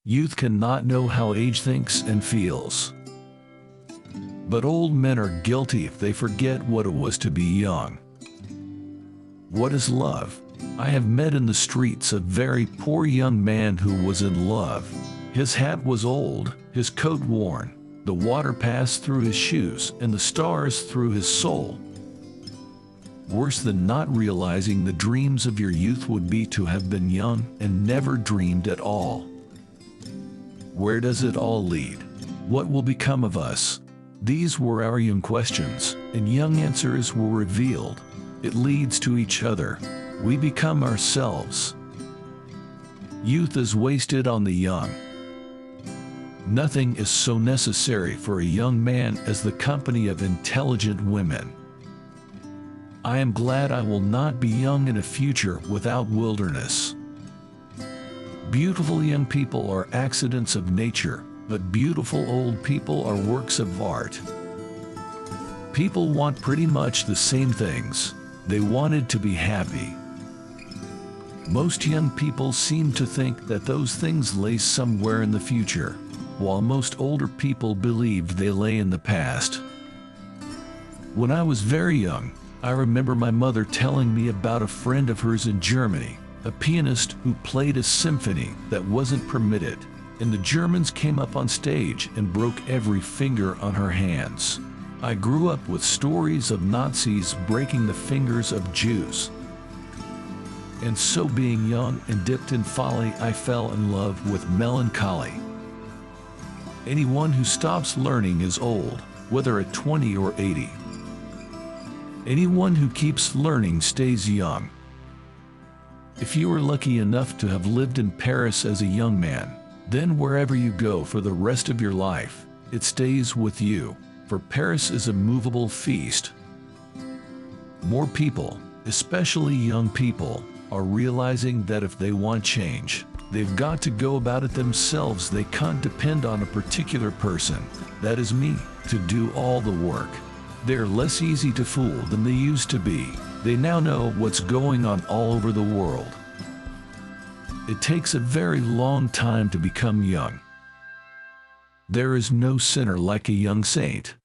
Youth cannot know how age thinks and feels. But old men are guilty if they forget what it was to be young. What is love? I have met in the streets a very poor young man who was in love. His hat was old, his coat worn, the water passed through his shoes, and the stars through his soul. Worse than not realizing the dreams of your youth would be to have been young and never dreamed at all. Where does it all lead? What will become of us? These were our young questions, and young answers were revealed. It leads to each other. We become ourselves. Youth is wasted on the young. Nothing is so necessary for a young man as the company of intelligent women. I am glad I will not be young in a future without wilderness. Beautiful young people are accidents of nature, but beautiful old people are works of art. People want pretty much the same things. They wanted to be happy. Most young people seem to think that those things lay somewhere in the future, while most older people believed they lay in the past. When I was very young, I remember my mother telling me about a friend of hers in Germany, a pianist who played a symphony that wasn't permitted, and the Germans came up on stage and broke every finger on her hands. I grew up with stories of Nazis breaking the fingers of Jews. And so being young and dipped in folly, I fell in love with melancholy. Anyone who stops learning is old, whether at 20 or 80. Anyone who keeps learning stays young. If you are lucky enough to have lived in Paris as a young man, then wherever you go for the rest of your life, it stays with you, for Paris is a movable feast. More people, especially young people, are realizing that if they want change, they've got to go about it themselves. They can't depend on a particular person, that is me, to do all the work. They're less easy to fool than they used to be. They now know what's going on all over the world. It takes a very long time to become young. There is no sinner like a young saint.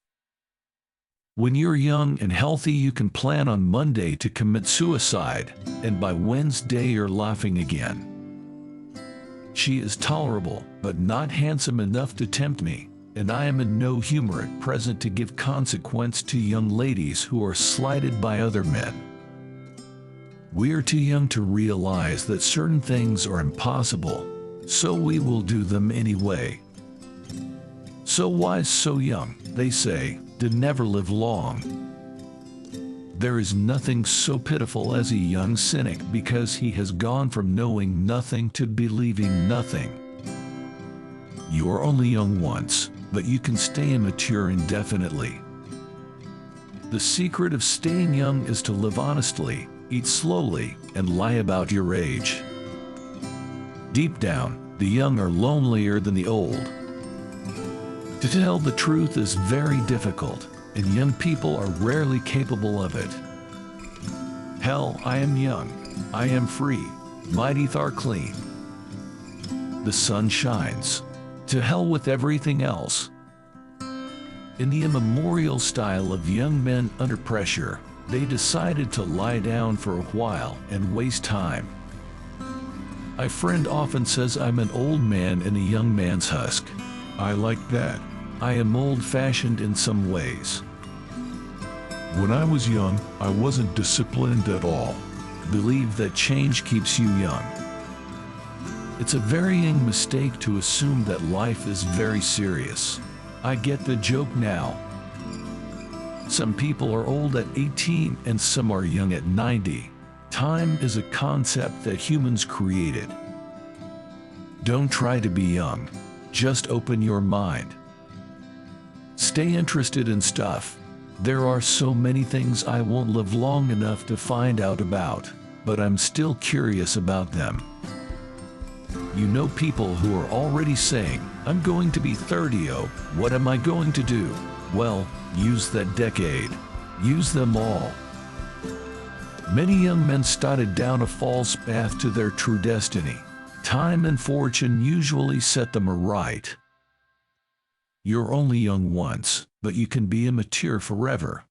When you're young and healthy, you can plan on Monday to commit suicide, and by Wednesday you're laughing again. She is tolerable, but not handsome enough to tempt me, and I am in no humor at present to give consequence to young ladies who are slighted by other men. We are too young to realize that certain things are impossible, so we will do them anyway. So wise, so young, they say, did never live long. There is nothing so pitiful as a young cynic, because he has gone from knowing nothing to believing nothing. You are only young once, but you can stay immature indefinitely. The secret of staying young is to live honestly, eat slowly, and lie about your age. Deep down, the young are lonelier than the old. To tell the truth is very difficult, and young people are rarely capable of it. Hell, I am young, I am free, my teeth are clean. The sun shines. To hell with everything else. In the immemorial style of young men under pressure, they decided to lie down for a while and waste time. My friend often says I'm an old man in a young man's husk. I like that. I am old-fashioned in some ways. When I was young, I wasn't disciplined at all. Believe that change keeps you young. It's a varying mistake to assume that life is very serious. I get the joke now. Some people are old at 18 and some are young at 90. Time is a concept that humans created. Don't try to be young. Just open your mind. Stay interested in stuff. There are so many things I won't live long enough to find out about, but I'm still curious about them. You know people who are already saying, I'm going to be 30, oh, what am I going to do? Well, use that decade. Use them all. Many young men started down a false path to their true destiny. Time and fortune usually set them aright. You're only young once, but you can be immature forever.